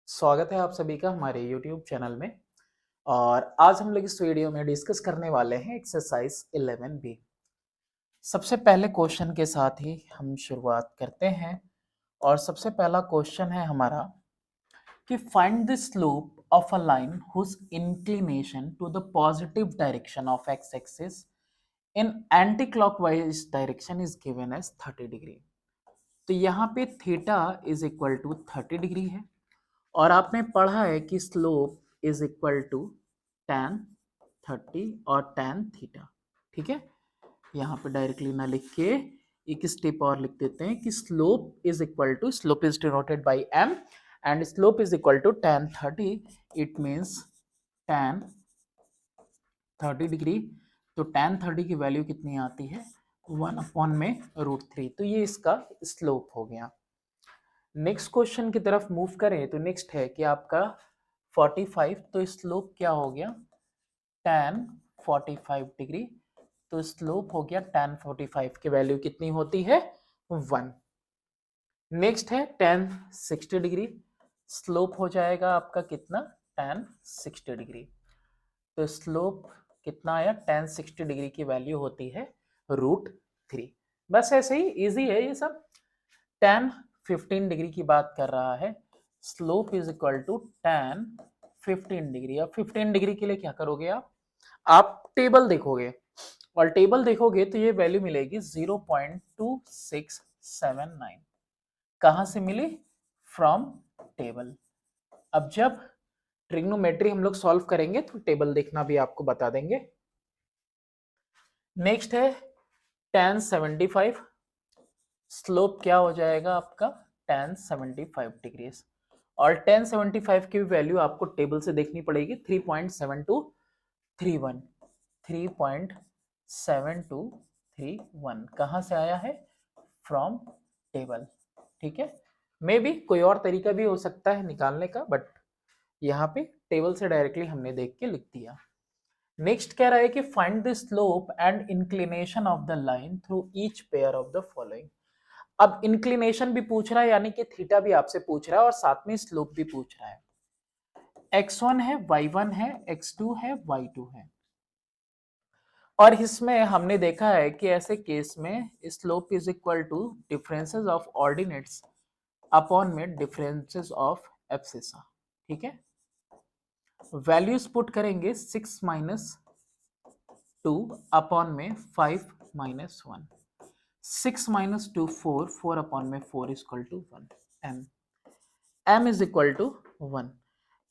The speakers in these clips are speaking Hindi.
स्वागत है आप सभी का हमारे YouTube चैनल में। और आज हम लोग इस वीडियो में डिस्कस करने वाले हैं एक्सरसाइज 11B। सबसे पहले क्वेश्चन के साथ ही हम शुरुआत करते हैं और सबसे पहला क्वेश्चन है हमारा कि find the slope of a line whose inclination to the positive direction of x axis in anti clockwise direction is given as 30 degree. तो यहाँ पे theta is equal to 30 degree है और आपने पढ़ा है कि slope is equal to tan 30 और tan थीटा। ठीक है, यहाँ पे डायरेक्टली ना लिख के एक स्टेप और लिख देते हैं कि slope is equal to, slope is denoted by m and slope is equal to tan 30। It means tan 30 degree. तो tan 30 की वैल्यू कितनी आती है 1/√3। तो ये इसका स्लोप हो गया। नेक्स्ट क्वेश्चन की तरफ मूव करें तो नेक्स्ट है कि आपका 45, तो स्लोप क्या हो गया tan 45 डिग्री। तो स्लोप हो गया tan 45 की वैल्यू कितनी होती है 1। नेक्स्ट है tan 60 डिग्री। स्लोप हो जाएगा आपका कितना tan 60 डिग्री। तो स्लोप कितना आया tan 60 डिग्री की वैल्यू होती है √3। बस ऐसे ही इजी है ये सब। tan 15 डिग्री की बात कर रहा है, slope is equal to tan 15 degree. अब 15 डिग्री के लिए क्या करोगे आप टेबल देखोगे और टेबल देखोगे तो ये वैल्यू मिलेगी 0.2679। कहां से मिली फ्रॉम टेबल। अब जब ट्रिग्नोमेट्री हम लोग सॉल्व करेंगे तो टेबल देखना भी आपको बता देंगे। नेक्स्ट है tan 75। स्लोप क्या हो जाएगा आपका tan 75 डिग्री और tan 75 की वैल्यू आपको टेबल से देखनी पड़ेगी 3.7231। 3.7231 कहां से आया है फ्रॉम टेबल। ठीक है, मे बी कोई और तरीका भी हो सकता है निकालने का, बट यहाँ पे टेबल से डायरेक्टली हमने देख के लिख दिया। नेक्स्ट कह रहा है कि find the slope and inclination of the line through each pair of the following. अब इंक्लिनेशन भी पूछ रहा है यानी कि थीटा भी आपसे पूछ रहा है और साथ में स्लोप भी पूछ रहा है। x1 है, y1 है, x2 है, y2 है। और इसमें हमने देखा है कि ऐसे केस में slope is equal to differences of ordinates upon में डिफरेंसेस ऑफ एब्सिसा। ठीक है, वैल्यूज पुट करेंगे 6 माइनस 2 अपॉन में 5 माइनस 1। 6 माइनस 2 4, 4 अपॉन में 4 is equal to 1। m is equal to 1।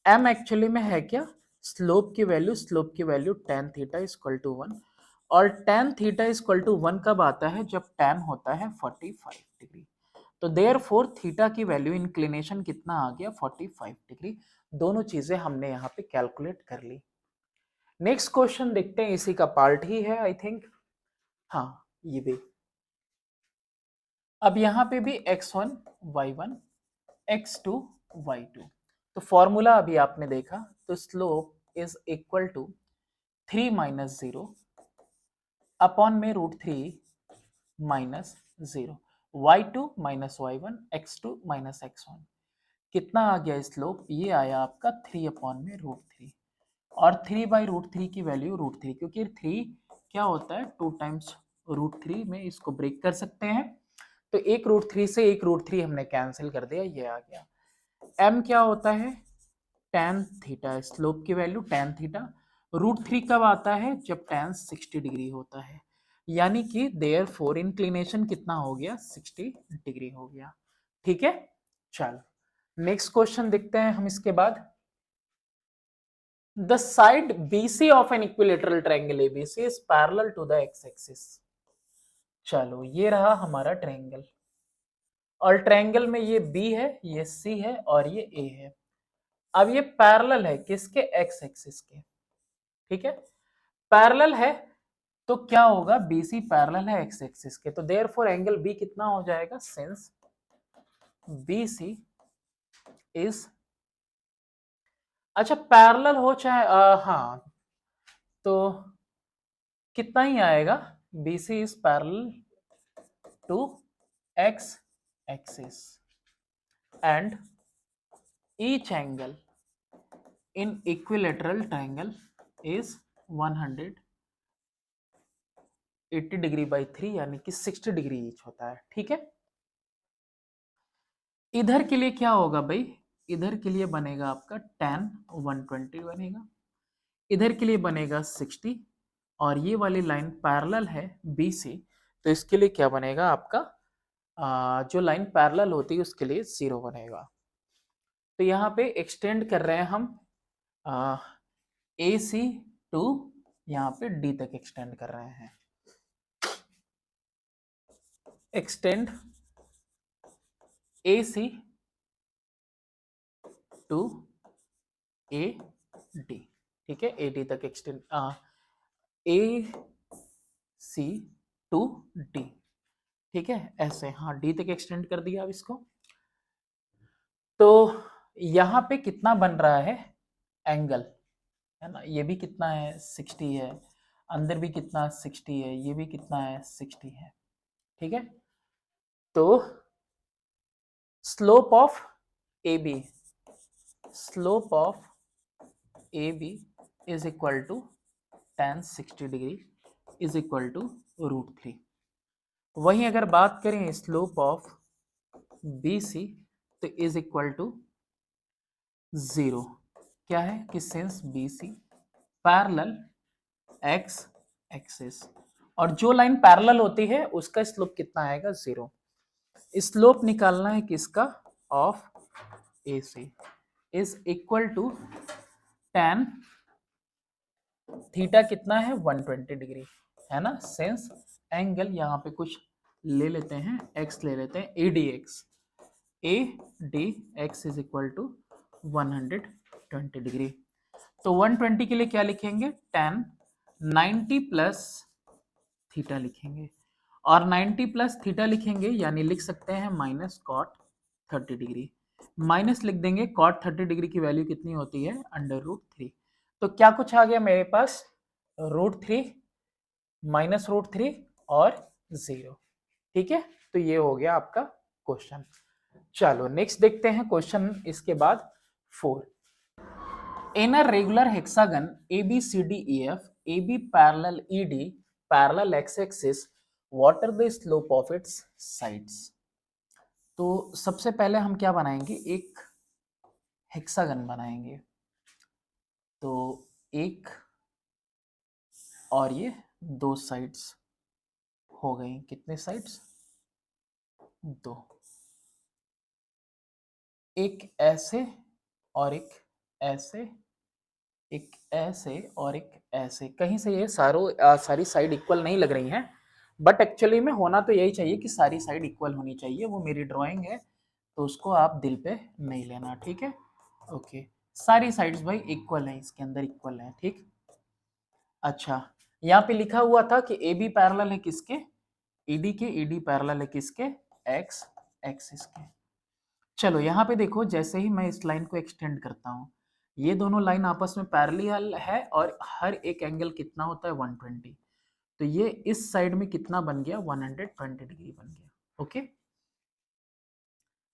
m actually में है क्या स्लोप की वैल्यू। स्लोप की value tan theta is equal to 1 और tan theta is equal to 1 कब आता है जब tan होता है 45 डिग्री। तो देयरफॉर थीटा की वैल्यू इंक्लिनेशन कितना आ गया 45 डिग्री। दोनों चीजें हमने यहाँ पे कैलकुलेट कर ली। नेक्स्ट क्वेश्चन देखते हैं, इसी का पार्ट ही है आई थिंक। हाँ, ये भी। अब यहाँ पे भी x1 y1 x2 y2। तो फॉर्मूला अभी आपने देखा, तो slope is equal to 3 minus 0 upon में √3 minus 0। y2 minus y1 x2 minus x1। कितना आ गया स्लोप, ये आया आपका 3 अपॉन में √3 और 3/√3 की वैल्यू √3, क्योंकि 3 क्या होता है 2 टाइम्स √3 में इसको ब्रेक कर सकते हैं। तो एक √3 से एक √3 हमने कैंसिल कर दिया, ये आ गया। m क्या होता है tan थीटा, स्लोप की वैल्यू tan थीटा। √3 कब आता है जब tan 60 डिग्री होता है, यानी कि देयरफॉर इंक्लिनेशन कितना हो गया 60 डिग्री हो गया। ठीक है, चलो नेक्स्ट क्वेश्चन देखते हैं हम इसके बाद। The side BC of an equilateral triangle ABC is parallel to the x-axis। चलो ये रहा हमारा ट्रायंगल और ट्रायंगल में ये B है, ये C है और ये A है। अब ये पैरेलल है किसके एक्स एक्सिस के। ठीक है, पैरेलल है तो क्या होगा BC पैरेलल है एक्स एक्सिस के, तो देयरफॉर एंगल B कितना हो जाएगा सिंस BC इज, अच्छा पैरेलल हो चाहे हाँ, तो कितना ही आएगा BC is parallel to x axis and each angle in equilateral triangle is 180 degree by 3 यानी कि 60 डिग्री ईच होता है। ठीक है, इधर के लिए क्या होगा भाई, इधर के लिए बनेगा आपका tan 120 बनेगा, इधर के लिए बनेगा 60 और ये वाली लाइन पैरेलल है BC, तो इसके लिए क्या बनेगा आपका जो लाइन पैरेलल होती है उसके लिए 0 बनेगा। तो यहाँ पे एक्सटेंड कर रहे हैं हम AC टू यहाँ पे D तक एक्सटेंड कर रहे हैं, एक्सटेंड AC टू AD, ठीक है, AD तक एक्सटेंड AC टू D, ठीक है, ऐसे, हाँ D तक एक्सटेंड कर दिया अब इसको। तो यहाँ पे कितना बन रहा है एंगल, है ना, ये भी कितना है 60 है, अंदर भी कितना 60 है, ये भी कितना है 60 है, ठीक है। तो slope of AB, slope of AB is equal to tan 60 degree is equal to √3। वहीं अगर बात करें स्लोप ऑफ BC तो इज इक्वल टू 0, क्या है कि since BC parallel x axis, और जो लाइन पैरेलल होती है उसका स्लोप कितना आएगा 0। स्लोप निकालना है किसका, of AC is equal to tan theta कितना है 120 डिग्री, है ना, सिंस एंगल यहाँ पे कुछ ले लेते हैं, x ले लेते हैं, ADX, ADX is equal to 120 degree. तो 120 के लिए क्या लिखेंगे, tan 90 प्लस थीटा लिखेंगे, और 90 प्लस थीटा लिखेंगे यानी लिख सकते हैं माइनस कॉट 30 डिग्री, माइनस लिख देंगे, कॉट 30 डिग्री की वैल्यू कितनी होती है √3। तो क्या कुछ आ गया मेरे पास, √3 माइनस √3 और 0, ठीक है। तो ये हो गया आपका क्वेश्चन। चलो नेक्स्ट देखते हैं क्वेश्चन इसके बाद 4। In a regular hexagon ABCDEF, AB parallel ED parallel x-axis, what are the slope of its sides? तो सबसे पहले हम क्या बनाएंगे, एक हेक्सागन बनाएंगे। तो एक और ये 2 साइड्स हो गई, कितने साइड्स, 2, एक ऐसे और एक ऐसे, एक ऐसे और एक ऐसे। कहीं से ये सारी साइड इक्वल नहीं लग रही हैं, बट एक्चुअली में होना तो यही चाहिए कि सारी साइड इक्वल होनी चाहिए। वो मेरी ड्राइंग है तो उसको आप दिल पे नहीं लेना, ठीक है। ओके, सारी साइड्स भाई इक्वल है, इसके अंदर इक्वल है, ठीक। अच्छा, यहाँ पे लिखा हुआ था कि ए बी पैरेलल है किसके, ईडी के, ईडी पैरेलल है किसके, एक्स एक्सिस के। चलो यहाँ पे देखो, जैसे ही मैं इस लाइन को एक्सटेंड करता हूँ, ये दोनों लाइन आपस में पैरेलल है और हर एक एंगल कितना होता है 120, तो ये इस साइड में कितना बन गया 120 डिग्री बन गया। ओके,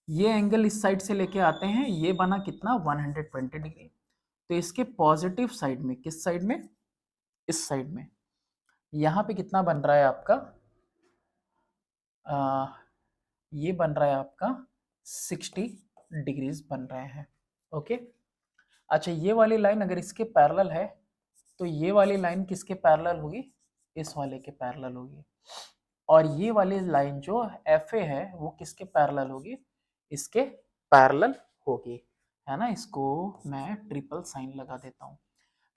ये एंगल इस साइड से लेके आते हैं, ये बना कितना 120 डिग्री। तो इसके पॉजिटिव साइड में, किस साइड में, इस साइड में, यहाँ पे कितना बन रहा है आपका ये बन रहा है आपका 60 डिग्रीज बन रहे हैं। ओके, अच्छा, ये वाली लाइन अगर इसके पैरेलल है तो ये वाली लाइन किसके पैरेलल होगी, इस वाले के पैरेलल होगी, और ये वाली लाइन जो FA है वो किसके पैरेलल होगी, इसके पैरेलल होगी, है ना। इसको मैं ट्रिपल साइन लगा देता हूँ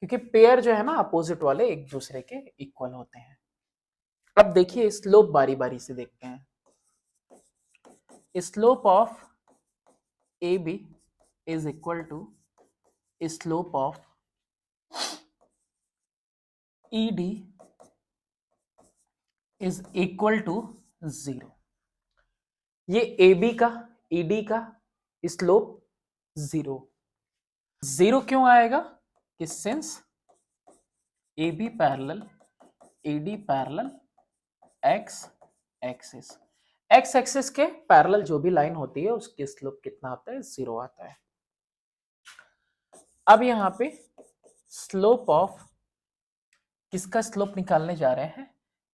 क्योंकि पेयर जो है ना अपोजिट वाले एक दूसरे के इक्वल होते हैं। अब देखिए स्लोप बारी बारी से देखते हैं। Slope of AB is equal to slope of ED is equal to 0। ये AB का, ED का स्लोप 0, 0 क्यों आएगा कि since AB parallel ED parallel x axis, x axis के पैरेलल जो भी लाइन होती है उसकी स्लोप कितना आता है 0 आता है। अब यहाँ पे स्लोप ऑफ किसका स्लोप निकालने जा रहे हैं,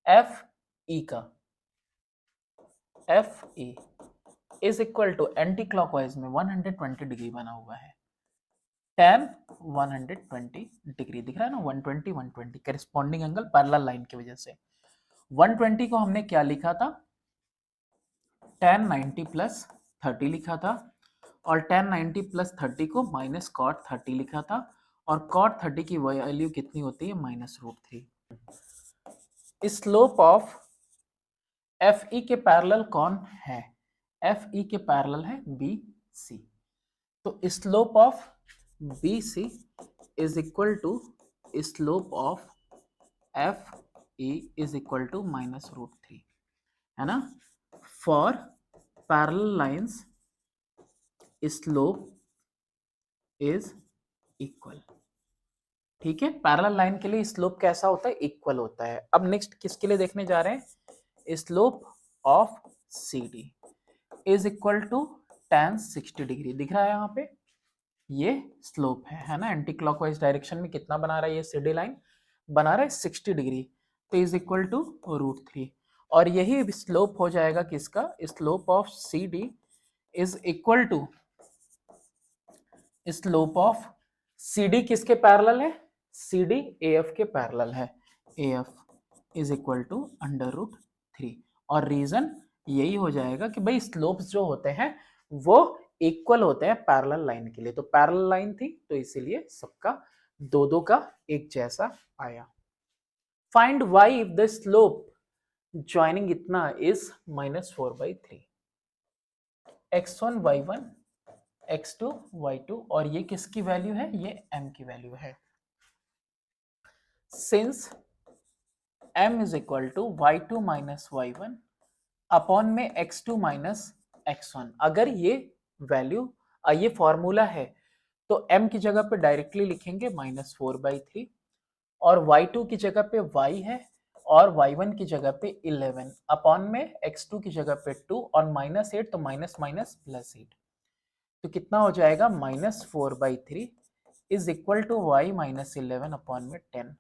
एफ ई का, F E is equal to anti clockwise में 120 डिग्री बना हुआ है, tan 120 डिग्री दिख रहा है ना, 120 120 करेस्पॉन्डिंग एंगल पैरेलल लाइन की वजह से। 120 को हमने क्या लिखा था, tan 90 प्लस 30 लिखा था, और tan 90 प्लस 30 को माइनस कॉट 30 लिखा था, और कॉट 30 की वैल्यू कितनी होती है, -√3। स्लोप ऑफ एफ ई के पैरेलल कौन है, एफ ई के पैरेलल है बी सी, तो slope of B C is equal to slope of F E is equal to -√3, है ना। For parallel lines slope is equal, ठीक है, पैरेलल लाइन के लिए स्लोप कैसा होता है, इक्वल होता है। अब नेक्स्ट किसके लिए देखने जा रहे हैं, slope of C D is equal to tan 60 degree दिख रहा है यहाँ पे, ये स्लोप है ना, एंटी क्लॉकवाइज डायरेक्शन में कितना बना रहा है ये सीडी लाइन, बना रहा है 60 डिग्री, तो इज इक्वल टू √3, और यही स्लोप हो जाएगा किसका, slope of C D is equal to slope of C D किसके पैरेलल है, सी डी ए एफ के पैरेलल है, A F is equal to √3, और रीजन यही हो जाएगा कि भाई स्लोप्स जो होते हैं वो इक्वल होते हैं पैरेलल लाइन के लिए, तो पैरेलल लाइन थी तो इसीलिए सबका दो दो का एक जैसा आया। Find y if the slope joining इतना is -4/3, x1 y1 x2 y2, और ये किसकी वैल्यू है, ये m की वैल्यू है। Since m is equal to y2 minus y1 upon में x2 माइनस x1, अगर ये वैल्यू ये फॉर्मूला है तो m की जगह पे डायरेक्टली लिखेंगे -4/3, और y2 की जगह पे y है, और y1 की जगह पे 11 अपॉन में x2 की जगह पे 2, और -8 तो माइनस माइनस +8, तो कितना हो जाएगा, -4/3 is equal to y minus 11 upon में 10,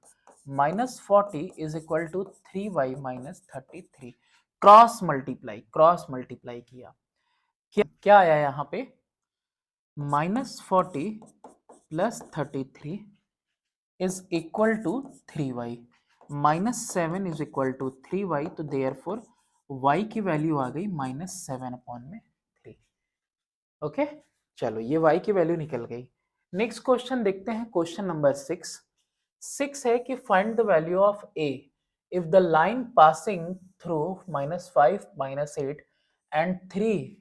-40 is equal to 3y minus 33, cross multiply किया, क्या आया यहाँ पे, -40 plus 33 is equal to 3y, -7 is equal to 3y, तो देयरफॉर y की वैल्यू आ गई -7 अपॉन में 3। ओके, चलो ये y की वैल्यू निकल गई। नेक्स्ट क्वेश्चन देखते हैं, क्वेश्चन नंबर 6 है कि find the value of a if the line passing through -5 -8 and 3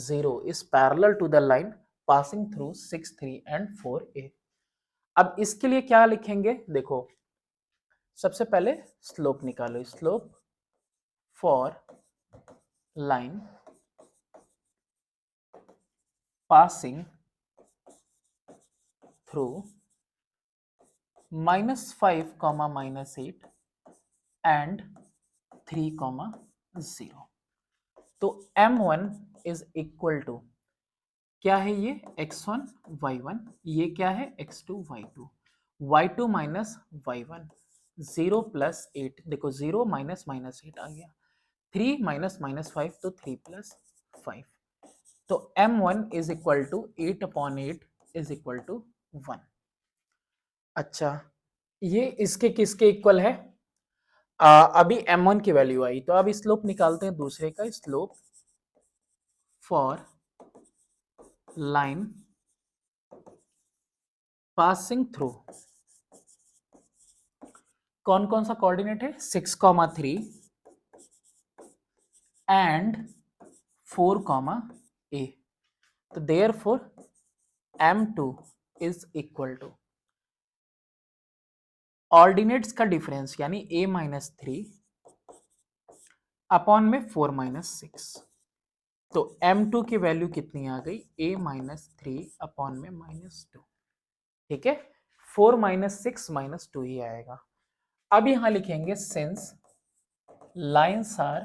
0 is parallel to the line passing through 6 3 and 4a। अब इसके लिए क्या लिखेंगे, देखो सबसे पहले स्लोप निकालो, slope for line passing through -5 -8 and 3 0, तो m1 इज इक्वल टू क्या है, ये x1 y1, ये क्या है x2 y2, y2 minus y1, 0 plus 8, देखो 0 माइनस -8 आ गया, 3 माइनस -5 तो 3 प्लस 5, तो m1 is equal to 8 upon 8 is equal to 1। अच्छा, ये इसके किसके इक्वल है, अभी m1 की वैल्यू आई, तो अब स्लोप निकालते हैं दूसरे का, slope for line passing through, कौन कौन सा कोऑर्डिनेट है, 6, 3 एंड 4, a, तो therefore m2 is equal to ordinates का डिफरेंस यानी a माइनस 3 अपॉन में 4 -6, तो m2 की वैल्यू कितनी आ गई, a माइनस 3 अपॉन में -2, ठीक है, 4 -6 -2 ही आएगा। अब यहां लिखेंगे since lines are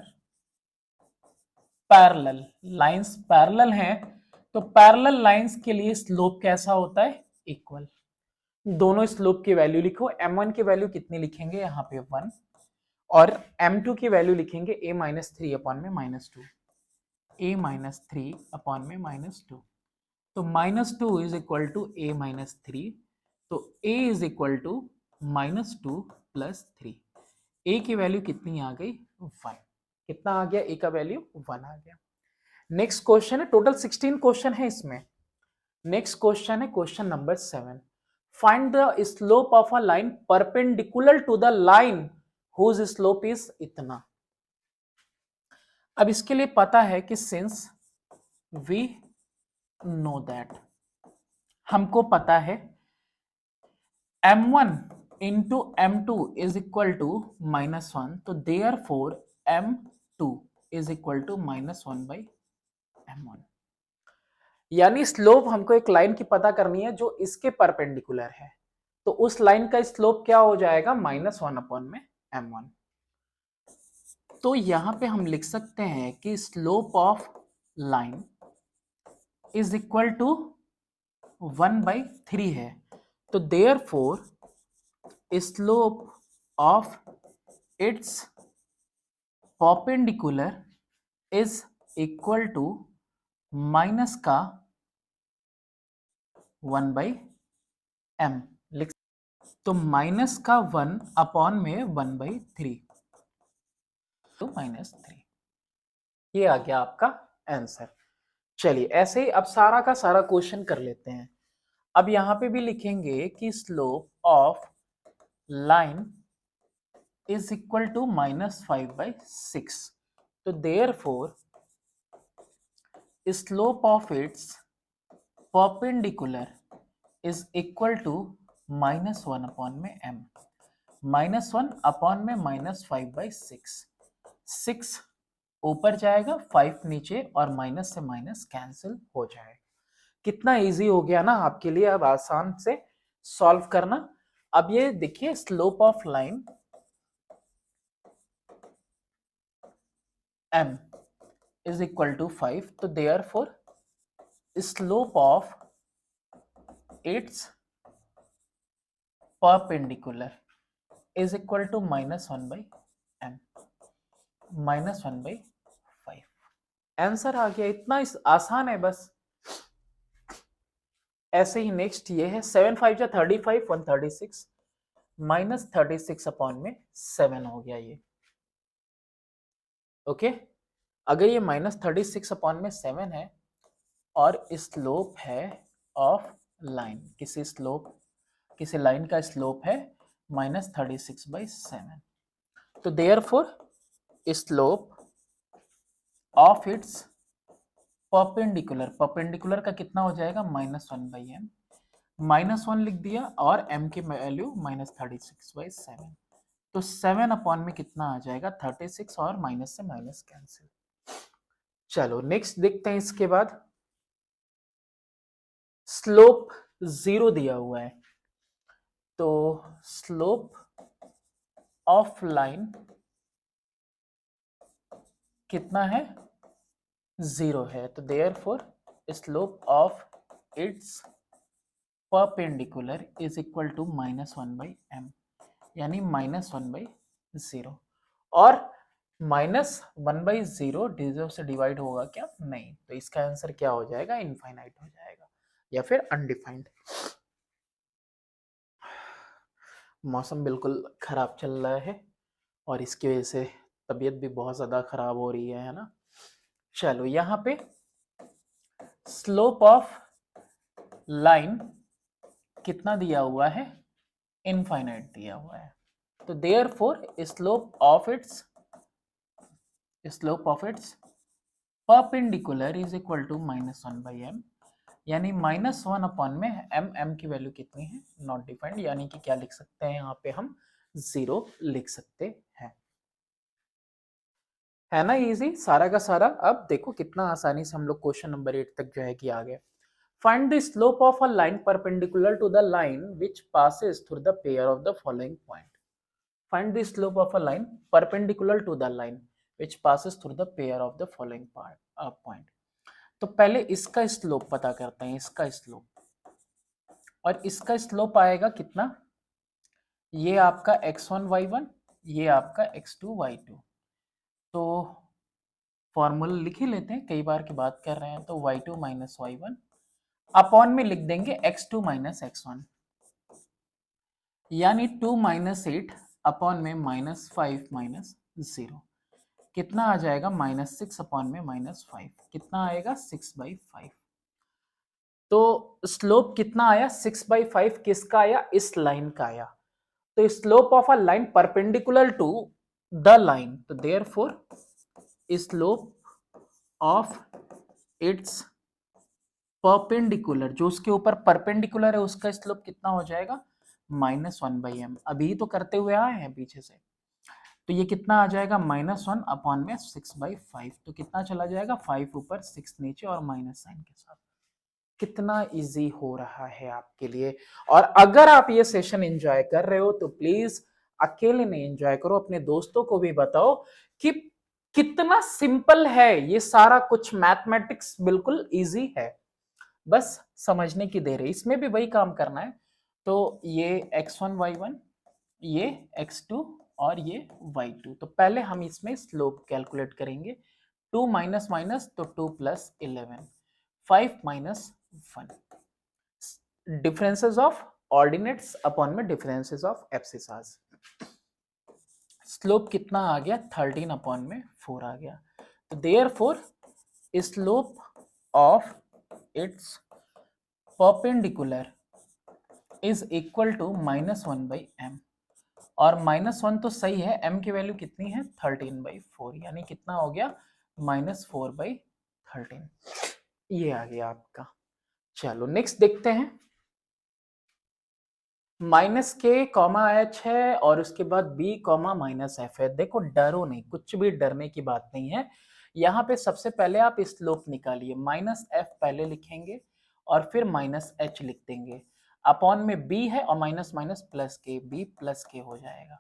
parallel, lines parallel हैं तो पैरेलल लाइंस के लिए स्लोप कैसा होता है, इक्वल। दोनों स्लोप की वैल्यू लिखो, m1 की वैल्यू कितनी लिखेंगे यहाँ पे 1 और m2 की वैल्यू लिखेंगे a माइनस थ्री अपॉन में minus two, a minus three upon में माइनस टू। तो minus two is equal to a minus three, तो a is equal to minus two plus three. a की वैल्यू कितनी आ गई, 1। कितना आ गया, a का वैल्यू 1 आ गया। नेक्स्ट क्वेश्चन है, टोटल 16 क्वेश्चन है इसमें। नेक्स्ट क्वेश्चन है question number 7। Find the slope of a line perpendicular to the line whose slope is इतना। अब इसके लिए पता है कि सिंस वी नो दैट, हमको पता है m1 into m2 is equal to minus one, तो therefore m2 is equal to minus one by m1। यानी स्लोप हमको एक लाइन की पता करनी है जो इसके परपेंडिकुलर है, तो उस लाइन का स्लोप क्या हो जाएगा, माइनस वन अपॉन में m1। तो यहां पे हम लिख सकते हैं कि slope of line is equal to 1/3 है, तो therefore slope of its perpendicular is equal to minus का 1/m लिख, तो माइनस का 1 अपॉन में 1/3, तो -3। ये आ गया आपका आंसर। चलिए ऐसे ही अब सारा का सारा क्वेश्चन कर लेते हैं। अब यहां पे भी लिखेंगे कि slope of line is equal to -5/6, तो therefore slope of its perpendicular is equal to -1 upon में m। -1 अपॉन में -5/6, 6 ऊपर जाएगा, 5 नीचे, और माइनस से माइनस कैंसिल हो जाएगा। कितना इजी हो गया ना आपके लिए, अब आसान से सॉल्व करना। अब ये देखिए slope of line m is equal to 5, तो therefore slope of its perpendicular is equal to -1/m, -1/5। Answer आ गया, इतना आसान है बस। ऐसे ही नेक्स्ट ये है 7 5 जा 35, 136 -36 अपॉन में 7 हो गया ये। ओके, अगर ये -36 अपॉन में 7 है और स्लोप है ऑफ लाइन, किसी लाइन का स्लोप है -36/7, तो therefore slope of its perpendicular का कितना हो जाएगा, -1/m, -1 लिख दिया और m की वैल्यू -36/7, तो 7 अपॉन में कितना आ जाएगा, 36, और माइनस से माइनस कैंसिल। चलो नेक्स्ट देखते हैं। इसके बाद स्लोप 0 दिया हुआ है, तो स्लोप ऑफ लाइन कितना है, 0 है, तो therefore slope of its perpendicular is equal to -1/m, यानी -1/0। और -1/0 0 से डिवाइड होगा क्या, नहीं, तो इसका आंसर क्या हो जाएगा, इनफाइनाइट हो जाएगा या फिर अनडिफाइंड। मौसम बिल्कुल खराब चल रहा है और इसकी वजह से तबीयत भी बहुत ज़्यादा खराब हो रही है ना। चलो यहाँ पे स्लोप ऑफ लाइन कितना दिया हुआ है, इनफाइनाइट दिया हुआ है, तो therefore slope of its perpendicular is equal to -1/m, यानी -1 अपॉन में m की वैल्यू कितनी है, नॉट डिफाइंड, यानी कि क्या लिख सकते हैं यहाँ पे हम 0 लिख सकते हैं। है ना इजी सारा का सारा। अब देखो कितना आसानी से हम लोग क्वेश्चन नंबर 8 तक जो है कि आ गए। Find the slope of a line perpendicular to the line which passes through the pair of the following point. Find the slope of a line perpendicular to the line which passes through the pair of the following point. तो पहले इसका स्लोप पता करते हैं, इसका स्लोप, और इसका स्लोप आएगा कितना, ये आपका x1 y1, ये आपका x2 y2। तो फॉर्मूला लिख ही लेते हैं, कई बार की बात कर रहे हैं, तो y2 माइनस y1 अपॉन में लिख देंगे x2 माइनस x1, यानी 2 माइनस 8 अपॉन में माइनस 5 माइनस 0, कितना आ जाएगा माइनस 6 अपॉन में माइनस 5, कितना आएगा 6/5। तो स्लोप कितना आया 6/5, किसका आया, इस लाइन का आया। तो slope of a line perpendicular to the line, तो therefore slope of its perpendicular, जो उसके ऊपर परपेंडिकुलर है उसका स्लोप कितना हो जाएगा -1/m। अभी तो करते हुए आए हैं पीछे से, तो ये कितना आ जाएगा -1 अपॉन में 6/5। तो कितना चला जाएगा 5 ऊपर 6 नीचे और माइनस साइन के साथ। कितना इजी हो रहा है आपके लिए। और अगर आप ये सेशन एंजॉय कर रहे हो तो प्लीज अकेले नहीं एंजॉय करो, अपने दोस्तों को भी बताओ कि कितना सिंपल है ये सारा कुछ, मैथमेटिक्स बिल्कुल इजी है, बस समझने की देर है। इसमें भी वही काम करना है। तो ये x1 y1, ये x2 और ये y2। तो पहले हम इसमें स्लोप कैलकुलेट करेंगे। 2 माइनस माइनस तो 2 plus 11, 5 minus 1, differences of ordinates upon में डिफरेंसेस ऑफ एब्सिसास। स्लोप कितना आ गया 13 अपॉन में 4 आ गया। तो therefore slope of its perpendicular is equal to -1/m, और -1 तो सही है, m की वैल्यू कितनी है 13/4, यानी कितना हो गया -4/13। ये आ गया आपका। चलो नेक्स्ट देखते हैं। -k, h है और उसके बाद b, -f है। देखो डरो नहीं, कुछ भी डरने की बात नहीं है। यहाँ पे सबसे पहले आप स्लोप निकालिए, -f पहले लिखेंगे और फिर -h लिख देंगे, अपॉन में b है और माइनस माइनस प्लस के, b प्लस के हो जाएगा।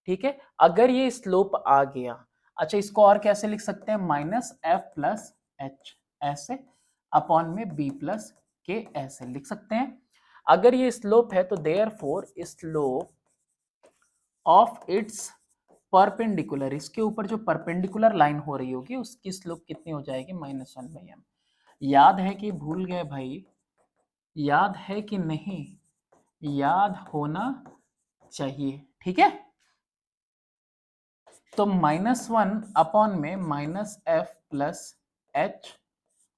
ठीक है, अगर ये स्लोप आ गया, अच्छा इसको और कैसे लिख सकते हैं, -f प्लस h ऐसे, अपॉन में b प्लस के ऐसे लिख सकते हैं। अगर ये स्लोप है तो therefore slope of its perpendicular, इसके ऊपर जो परपेंडिकुलर लाइन हो रही होगी उसकी स्लोप कितनी हो जाएगी -1/m। याद है कि भूल गए भाई, याद है कि नहीं, याद होना चाहिए, ठीक है। तो -1 अपॉन में -f प्लस h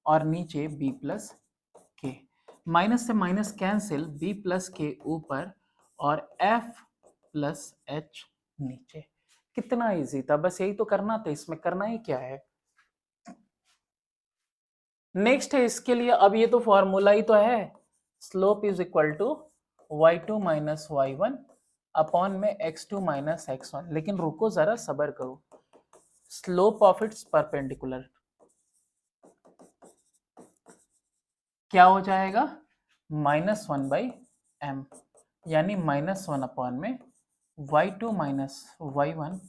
और नीचे b प्लस के, माइनस से माइनस कैंसिल, b प्लस के ऊपर और f प्लस h नीचे। कितना इजी था, बस यही तो करना था, इसमें करना ही क्या है। नेक्स्ट है इसके लिए, अब ये तो फॉर्मूला ही तो है, slope is equal to y2 minus y1 upon में x2 माइनस x1। लेकिन रुको जरा, सबर करो। स्लोप ऑफ इट्स परपेंडिकुलर क्या हो जाएगा -1/m, यानी -1 अपॉन में y2 माइनस y1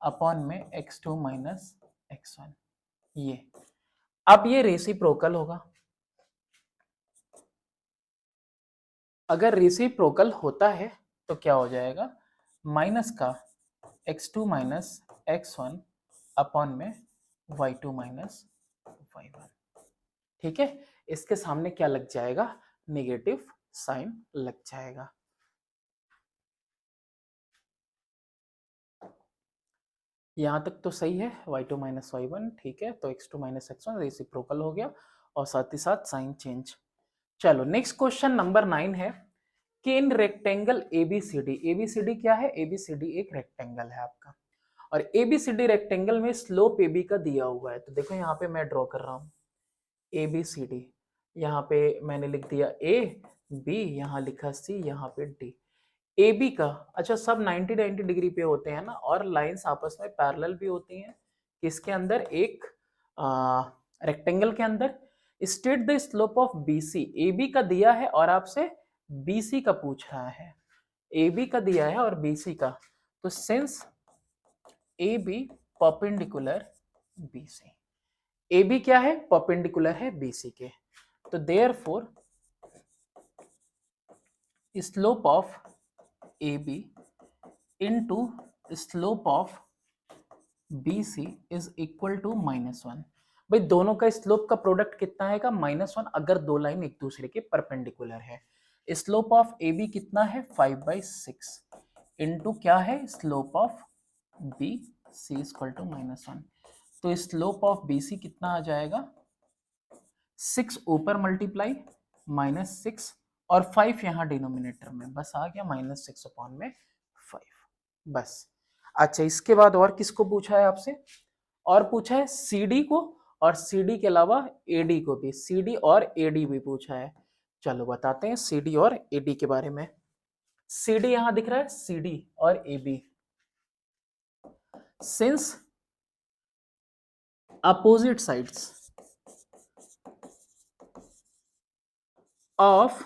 अपॉन में x2 माइनस x1। ये अब ये रेसिप्रोकल होगा। अगर रेसिप्रोकल होता है तो क्या हो जाएगा, माइनस का x2 माइनस x1 अपॉन में y2 माइनस y1। ठीक है, इसके सामने क्या लग जाएगा, नेगेटिव साइन लग जाएगा। यहां तक तो सही है, y2 माइनस y1, ठीक है। तो x2 माइनस x1 रेसिप्रोकल हो गया और साथ ही साथ साइन चेंज। चलो नेक्स्ट क्वेश्चन नंबर 9 है कि इन रेक्टेंगल ABCD, ABCD क्या है, ABCD एक रेक्टेंगल है आपका, और ABCD रेक्टेंगल में स्लोप AB का दिया हुआ है। तो देखो यहाँ पे मैं ड्रॉ कर रहा हूँ ABCD, यहाँ पे मैंने लिख दिया A, B, यहाँ लिखा C, यहाँ पे D। AB का, अच्छा सब 90 डिग्री पे होते हैं ना, और लाइंस आपस में पैरेलल भी होती हैं, किसके अंदर, एक रेक्टेंगल के अंदर। State the slope of BC, AB का दिया है और आपसे BC का पूछ रहा है, AB का दिया है और BC का, तो since AB perpendicular BC, A B क्या है, परपेंडिकुलर है बीसी के, तो therefore slope of A B into slope of B C is equal to -1। भाई दोनों का स्लोप का प्रोडक्ट कितना आएगा, -1, अगर दो लाइन एक दूसरे के परपेंडिकुलर है। स्लोप ऑफ ए बी कितना है, 5/6 इनटू क्या है, slope of B C equal to -1। तो स्लोप ऑफ बी सी कितना आ जाएगा, 6 ऊपर मल्टीप्लाई -6 और 5 यहाँ डिनोमिनेटर में, बस आ गया -6/5 बस। अच्छा इसके बाद और किसको पूछा है आपसे, और पूछा है CD को, और CD के अलावा AD को भी, CD और AD भी पूछा है। चलो बताते हैं CD और AD के बारे में। CD यहां दिख रहा है, CD और AB since opposite sides of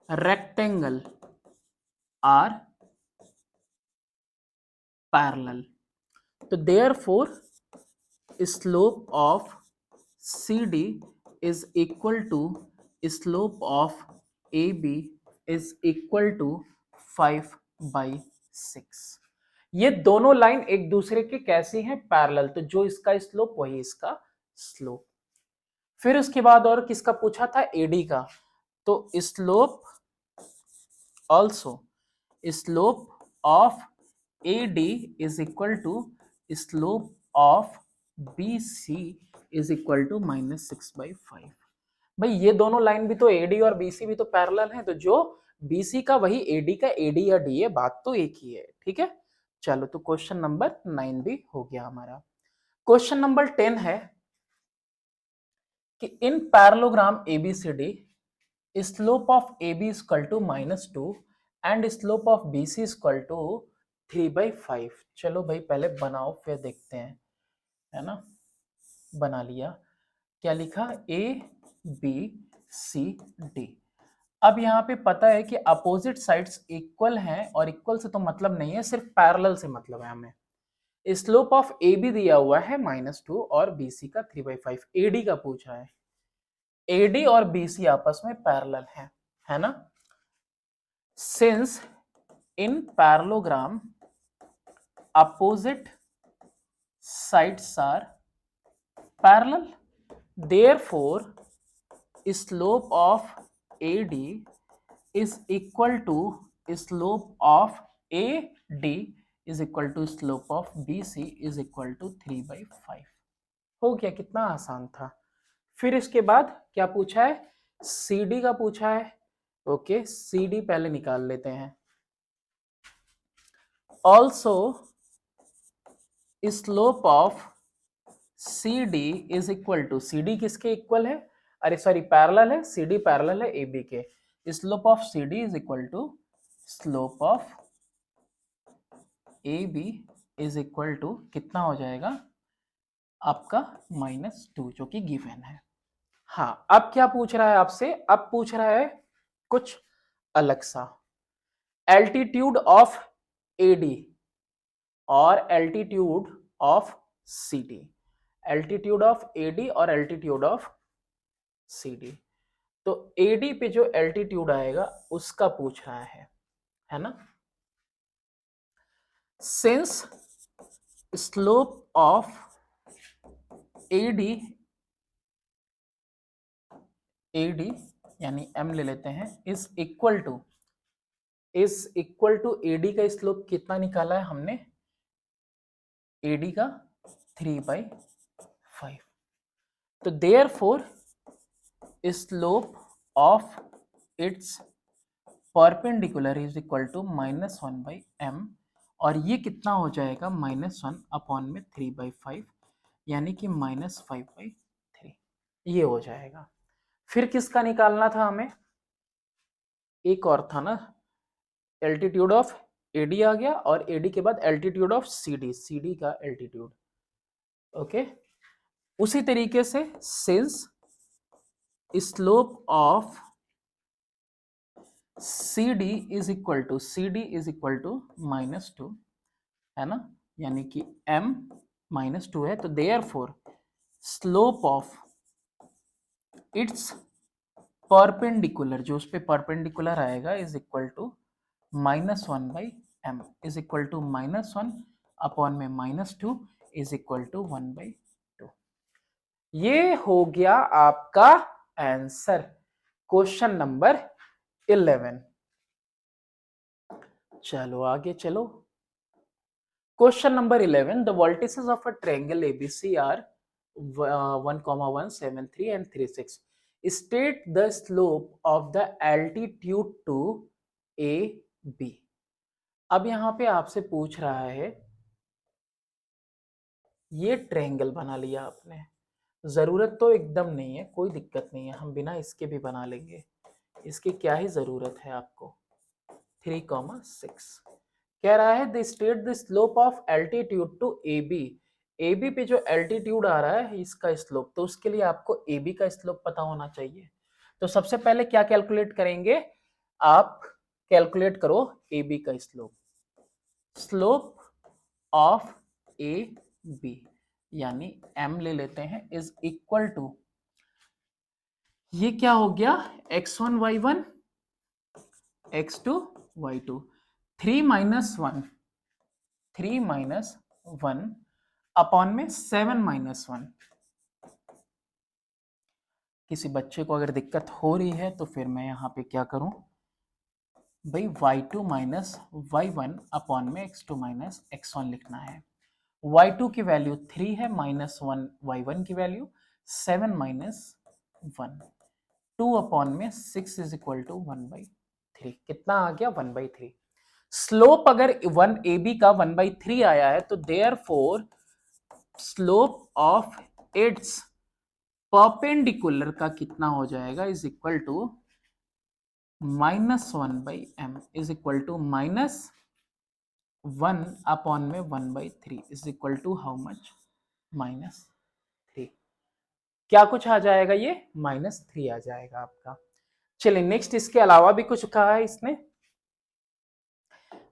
rectangle are parallel, तो therefore slope of CD is equal to slope of AB is equal to 5/6। ये दोनों लाइन एक दूसरे के कैसी हैं, पैरेलल, तो जो इसका स्लोप वही इसका स्लोप। फिर उसके बाद और किसका पूछा था, AD का, तो slope also slope of AD is equal to slope of BC is equal to -6/5। भाई ये दोनों लाइन भी तो AD और BC भी तो पैरेलल हैं, तो जो BC का वही AD का AD या D है, बात तो एक ही है, ठीक है। चलो तो क्वेश्चन नंबर 9 भी हो गया हमारा। क्वेश्चन नंबर 10 है कि in parallelogram ABCD slope of AB is equal to -2 and slope of BC is equal to 3/5। चलो भाई पहले बनाओ फिर देखते हैं, है ना। बना लिया, क्या लिखा, ABCD। अब यहाँ पे पता है कि अपोजिट साइड्स इक्वल हैं, और इक्वल से तो मतलब नहीं है, सिर्फ पैरेलल से मतलब है हमें। स्लोप ऑफ AB दिया हुआ है -2 और BC का 3/5, AD का पूछा है। AD और BC आपस में पैरेलल है ना। Since in parallelogram opposite sides are parallel, therefore slope of AD is equal to slope of AD is equal to slope of BC is equal to 3/5। हो गया, कितना आसान था। फिर इसके बाद क्या पूछा है, CD का पूछा है। ओके CD पहले निकाल लेते हैं। Also slope of CD is equal to, CD किसके इक्वल है, अरे सॉरी पैरेलल है, CD पैरेलल है AB के। Slope of CD is equal to slope of AB is equal to कितना हो जाएगा आपका -2, जो कि गिवन है। हाँ अब क्या पूछ रहा है आपसे, अब पूछ रहा है कुछ अलग सा, एल्टीट्यूड ऑफ AD और altitude of CD, altitude of AD और एल्टीट्यूड ऑफ CD। तो AD पे जो एल्टीट्यूड आएगा उसका पूछ रहा है ना। सिंस स्लोप ऑफ AD यानी M ले लेते हैं, इज इक्वल टू AD का स्लोप कितना निकाला है हमने, AD का 3/5। तो therefore slope of its perpendicular is equal to -1/m, और ये कितना हो जाएगा, -1/3/5, यानी कि -5/3 ये हो जाएगा। फिर किसका निकालना था हमें, एक और था ना, एल्टीट्यूड ऑफ AD आ गया, और AD के बाद एल्टीट्यूड ऑफ CD का एल्टीट्यूड। ओके उसी तरीके से since slope of CD is equal to -2, है ना, यानी कि M -2 है, तो therefore slope of its perpendicular, जो उस पे परपेंडिकुलर आएगा, is equal to -1/m, is equal to -1 upon में -2 इज इक्वल टू 1/2। ये हो गया आपका आंसर, क्वेश्चन नंबर 11। चलो आगे चलो, question number 11, the vertices of a triangle ABC are 1, 1, 7, 3 and 3, 6. State the slope of the altitude to A, B. अब यहां पे आपसे पूछ रहा है, ये ट्रायंगल बना लिया आपने, जरूरत तो एकदम नहीं है, कोई दिक्कत नहीं है, हम बिना इसके भी बना लेंगे, इसकी क्या ही जरूरत है आपको। 3,6 कह रहा है the state the slope of altitude to A B. A B पे जो एल्टीट्यूड आ रहा है इसका स्लोप, तो उसके लिए आपको ए बी का स्लोप पता होना चाहिए। तो सबसे पहले क्या कैलकुलेट करेंगे, आप कैलकुलेट करो ए बी का slope, slope of A B यानी m ले लेते हैं, इज इक्वल टू, ये क्या हो गया, x1 y1 x2 y2, 3 - 1 3 - 1 upon में 7 - 1। किसी बच्चे को अगर दिक्कत हो रही है तो फिर मैं यहाँ पे क्या करूं भाई, y2 - y1 अपॉन में x2 - x1 लिखना है। y2 की वैल्यू 3 है, -1 y1 की वैल्यू 7 - 1, 2 अपॉन में 6 इज इक्वल टू 1/3। कितना आ गया, 1/3। स्लोप अगर 1 ए बी का 1/3 आया है तो therefore slope of its perpendicular का कितना हो जाएगा, is equal to -1/m is equal to -1 upon में 1/3 is equal to how much, -3। क्या कुछ आ जाएगा, ये -3 आ जाएगा आपका। चलिए नेक्स्ट, इसके अलावा भी कुछ कहा है इसने,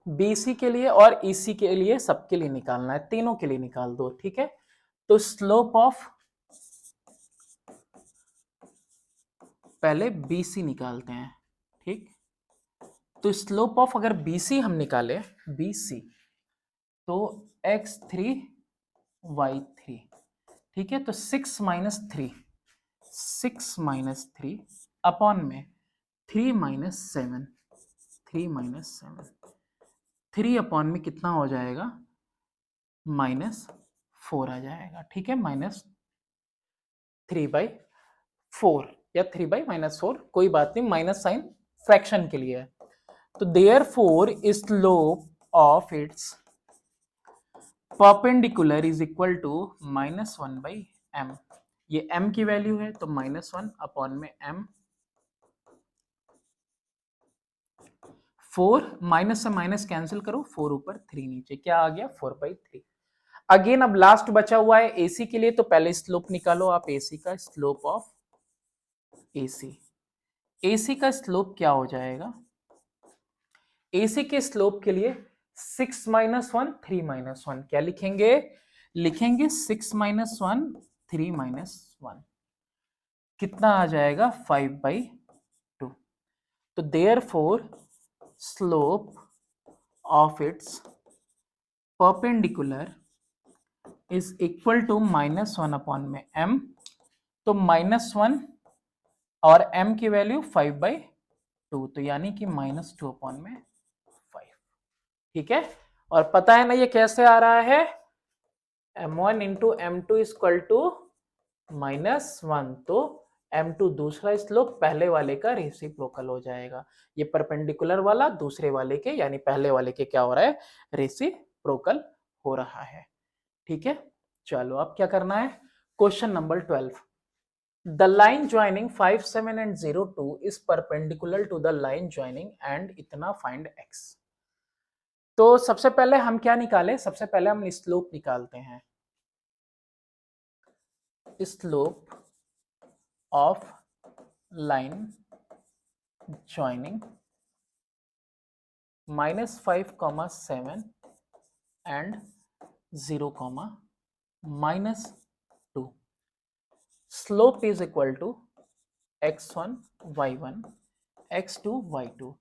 बीसी के लिए और ईसी के लिए, सबके लिए निकालना है, तीनों के लिए निकाल दो, ठीक है। तो स्लोप ऑफ, पहले बीसी निकालते हैं, ठीक। तो स्लोप ऑफ अगर बीसी हम निकाले, बीसी, तो x3 y3, ठीक है। तो 6 - 3 6 - 3 अपॉन में 3 - 7 3 - 7, 3 अपॉन में कितना हो जाएगा, -4 आ जाएगा, ठीक है। -3/4 या 3/-4, कोई बात नहीं, माइनस साइन फ्रैक्शन के लिए है। तो therefore slope of its perpendicular is equal to -1/m। ये m की वैल्यू है तो -1 अपॉन में m, 4 माइनस से माइनस कैंसिल करो, 4 ऊपर 3 नीचे, क्या आ गया, 4/3। अगेन अब लास्ट बचा हुआ है एसी के लिए, तो पहले स्लोप निकालो आप एसी का, स्लोप ऑफ एसी, एसी का स्लोप क्या हो जाएगा, एसी के स्लोप के लिए 6 - 1 3 - 1, क्या लिखेंगे, लिखेंगे 6 - 1 3 - 1, कितना आ जाएगा, 5/2। तो therefore slope of its perpendicular is equal to -1 upon में m, तो -1 और m की वैल्यू 5/2, तो यानी कि -2 अपॉन में 5, ठीक है। और पता है ना ये कैसे आ रहा है, m1 into m2 equal to -1, तो m2 दूसरा स्लोप पहले वाले का रेसिप्रोकल हो जाएगा, ये परपेंडिकुलर वाला दूसरे वाले के यानी पहले वाले के क्या हो रहा है, रेसिप्रोकल हो रहा है, ठीक है। चलो अब क्या करना है, question number 12, the line joining 5, 7 and 0, 2 is perpendicular to the line joining and इतना फाइंड x। तो सबसे पहले हम क्या निकालें, सबसे पहले हम स्लोप निकालते हैं, slope of line joining -5, 7 and 0, -2। Slope is equal to x1 y1 x2 y2।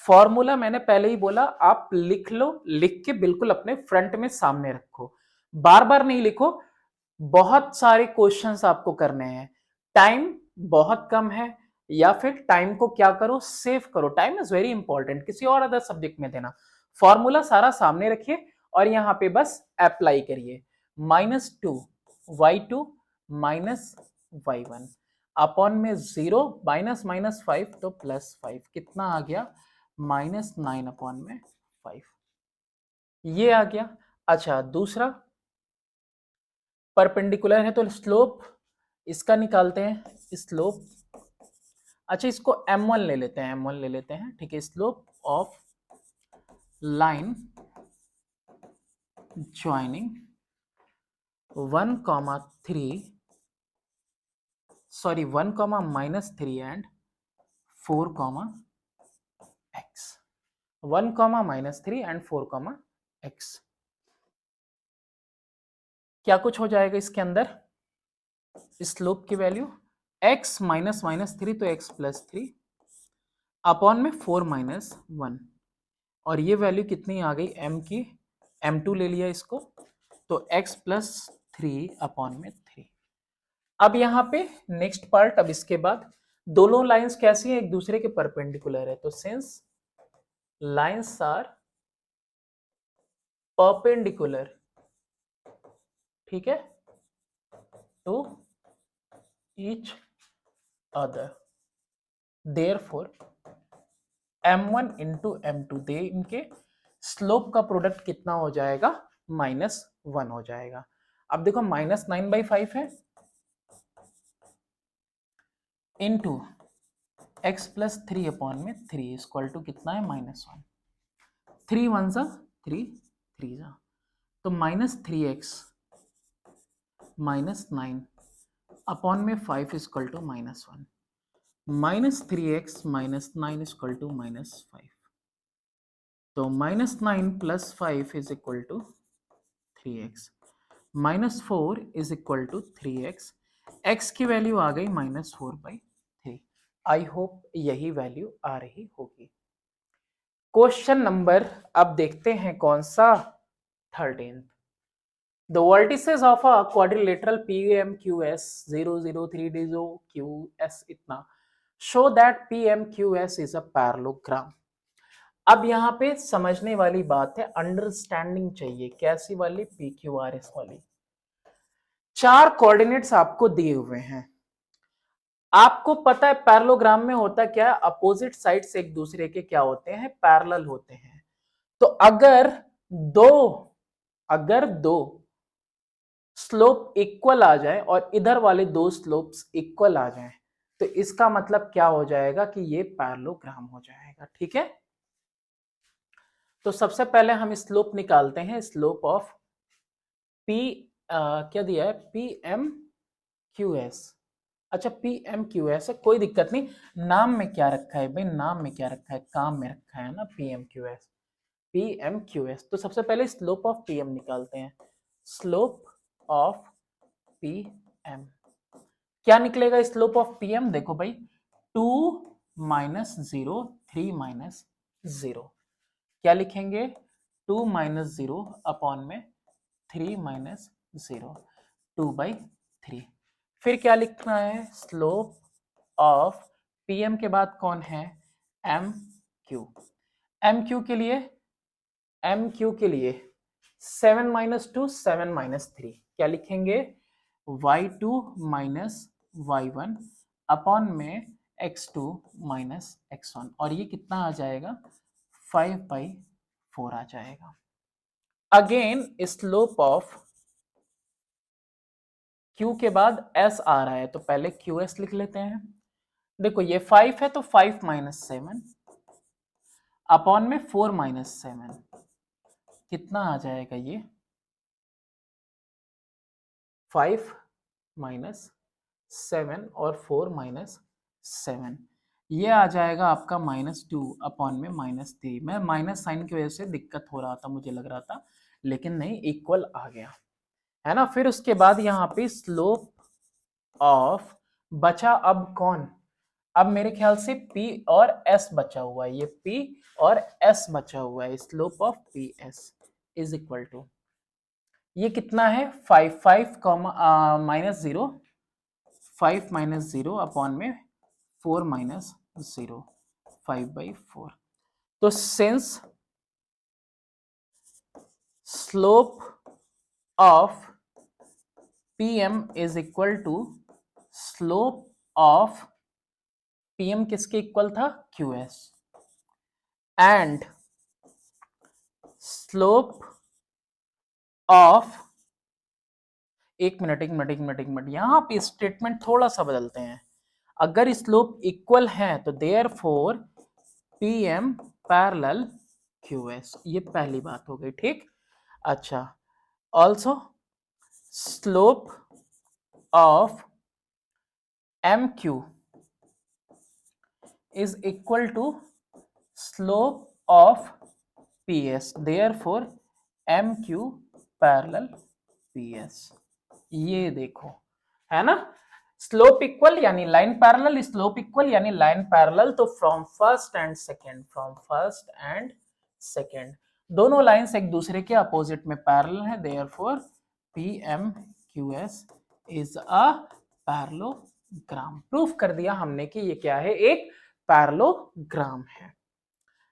Formula मैंने पहले ही बोला, आप लिख लो, लिख के बिल्कुल अपने फ्रंट में सामने रखो, बार बार नहीं लिखो। बहुत सारे क्वेश्चंस आपको करने हैं, टाइम बहुत कम है, या फिर टाइम को क्या करो, सेव करो। टाइम इज वेरी इंपॉर्टेंट, किसी और अदर सब्जेक्ट में देना। फॉर्मूला सारा सामने रखिए और यहां पे बस अप्लाई करिए। -2 y2 माइनस y1 अपॉन में 0 माइनस माइनस 5 तो +5, कितना आ गया -9 अपॉन में 5, ये आ गया। अच्छा दूसरा परपेंडिकुलर है तो स्लोप इसका निकालते हैं, स्लोप। अच्छा इसको m1 ले लेते हैं, m1 ले लेते हैं, ठीक है। Slope of line joining 1,3 sorry 1,-3 and 4,x 1,-3 and 4,x। क्या कुछ हो जाएगा इसके अंदर, स्लोप की वैल्यू x -3 तो x +3 अपॉन में 4 -1, और ये वैल्यू कितनी आ गई m की, m2 ले लिया इसको, तो x +3 अपॉन में 3। अब यहाँ पे नेक्स्ट पार्ट, अब इसके बाद दोनों लाइंस कैसी हैं, एक दूसरे के परपेंडिकुलर है, तो सिंस लाइंस आर परपेंडिकुलर, ठीक है, to each other, therefore m1 into m2 दे इनके स्लोप का प्रोडक्ट कितना हो जाएगा, -1 हो जाएगा। अब देखो -9/5 है इंटू x +3 अपॉन में 3 इक्वल टू कितना है -1, 3 1 सा 3 3 सा, तो -3x -9 अपॉन में 5 equal to -1, -3x -9 equal to -5, तो -9 + 5 is equal to 3x, -4 is equal to 3x, x की वैल्यू आ गई -4/3। आई होप यही वैल्यू आ रही होगी। क्वेश्चन नंबर अब देखते हैं कौन सा, 13th। The vertices of a quadrilateral PMQS 003 QS इतना show that PMQS is a parallelogram। अब यहाँ पे समझने वाली बात है, अंडरस्टैंडिंग चाहिए, कैसी वाली, PQRS वाली। 4 कोऑर्डिनेट्स आपको दिए हुए हैं, आपको पता है पैरेललोग्राम में होता क्या है, अपोजिट साइड्स एक दूसरे के क्या होते हैं, पैरेलल होते हैं। तो अगर दो स्लोप इक्वल आ जाए और इधर वाले दो स्लोप्स इक्वल आ जाएं, तो इसका मतलब क्या हो जाएगा कि ये पैरेललोग्राम हो जाएगा, ठीक है। तो सबसे पहले हम स्लोप निकालते हैं, स्लोप ऑफ पी क्या दिया है, पी एम क्यू एस। अच्छा पी एम क्यू एस है, कोई दिक्कत नहीं, नाम में क्या रखा है भाई, नाम में क्या रखा है, काम में रखा है ना, P M Q S, P M Q S. तो सबसे पहले स्लोप ऑफ पी एम निकालते हैं, स्लोप ऑफ पी एम क्या निकलेगा, स्लोप ऑफ पी एम देखो भाई, 2 -0 3 -0, क्या लिखेंगे, 2 -0 अपॉन में 3 -0, 2/3। फिर क्या लिखना है, स्लोप ऑफ पीएम के बाद कौन है, एम क्यू। एम क्यू के लिए 7 -2 7 -3, क्या लिखेंगे, y2 y1 अपॉन में x2 x1, और ये कितना आ जाएगा, 5/4 आ जाएगा। अगेन स्लोप ऑफ q के बाद s आ रहा है, तो पहले qs लिख लेते हैं। देखो ये 5 है तो 5 -7 अपॉन में 4 -7, कितना आ जाएगा ये, 5 -7 और 4 -7, ये आ जाएगा आपका -2 अपॉन में -3। मैं माइनस साइन की वजह से दिक्कत हो रहा था, मुझे लग रहा था, लेकिन नहीं, इक्वल आ गया है ना। फिर उसके बाद यहाँ पे स्लोप ऑफ, बचा अब कौन, अब मेरे ख्याल से P और S बचा हुआ है, ये P और S बचा हुआ है, slope of P S is equal to, ये कितना है 5, 5 माइनस 0, 5 माइनस 0 अपॉन में 4 माइनस 0, 5/4। तो since slope of PM is equal to slope of PM किसके इक्वल था, QS, एंड स्लोप ऑफ, एक मिनट यहां पे स्टेटमेंट थोड़ा सा बदलते हैं, अगर स्लोप इक्वल है तो देयरफॉर PM पैरेलल QS, ये पहली बात हो गई, ठीक। अच्छा, also slope of MQ is equal to slope of PS, therefore MQ parallel PS, ये देखो है ना, स्लोप इक्वल यानी लाइन पैरेलल, स्लोप इक्वल यानी लाइन पैरेलल, तो फ्रॉम फर्स्ट एंड सेकंड दोनों लाइंस एक दूसरे के अपोजिट में पैरेलल है, therefore PMQS is a parallelogram. Proof कर दिया हमने कि ये क्या है, एक पैरेललोग्राम है।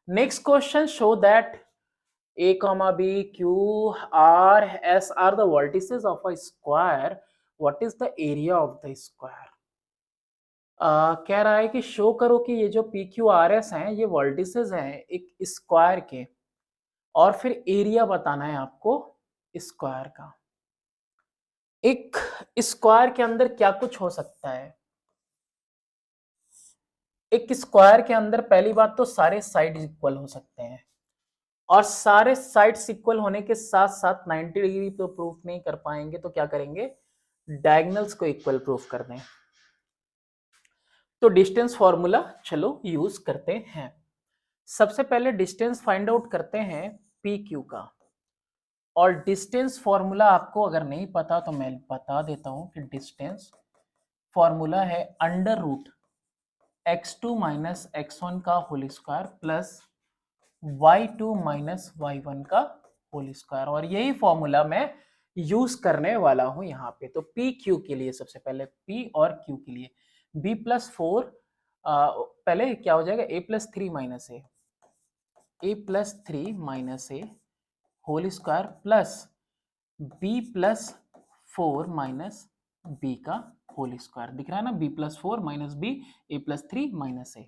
Next question, show that A, B, Q, R, S are the vertices of a square. What is the area of the square? कह रहा है कि शो करो कि ये जो P, Q, R, S हैं ये वर्टिसेस हैं एक स्क्वायर के, और फिर एरिया बताना है आपको स्क्वायर का। एक स्क्वायर के अंदर क्या कुछ हो सकता है, एक स्क्वायर के अंदर पहली बात तो सारे साइड इक्वल हो सकते हैं, और सारे साइड्स इक्वल होने के साथ साथ 90 डिग्री तो प्रूफ नहीं कर पाएंगे, तो क्या करेंगे, डायगोनल्स को इक्वल प्रूफ कर दें। तो डिस्टेंस फॉर्मूला चलो यूज करते हैं। सबसे पहले डिस्टेंस फाइंड आउट करते हैं पी क्यू का, और डिस्टेंस फॉर्मूला आपको अगर नहीं पता तो मैं बता देता हूं कि डिस्टेंस फॉर्मूला है under root x2 minus x1 का whole square plus y2 minus y1 का होल स्क्वायर, और यही फॉर्मूला मैं यूज करने वाला हूं यहाँ पे। तो पी क्यू के लिए सबसे पहले p और q के लिए b+4, पहले क्या हो जाएगा a+3 minus a whole square plus b+4 minus b का होल स्क्वायर, दिख रहा है ना, b+4 minus b, a+3 minus a,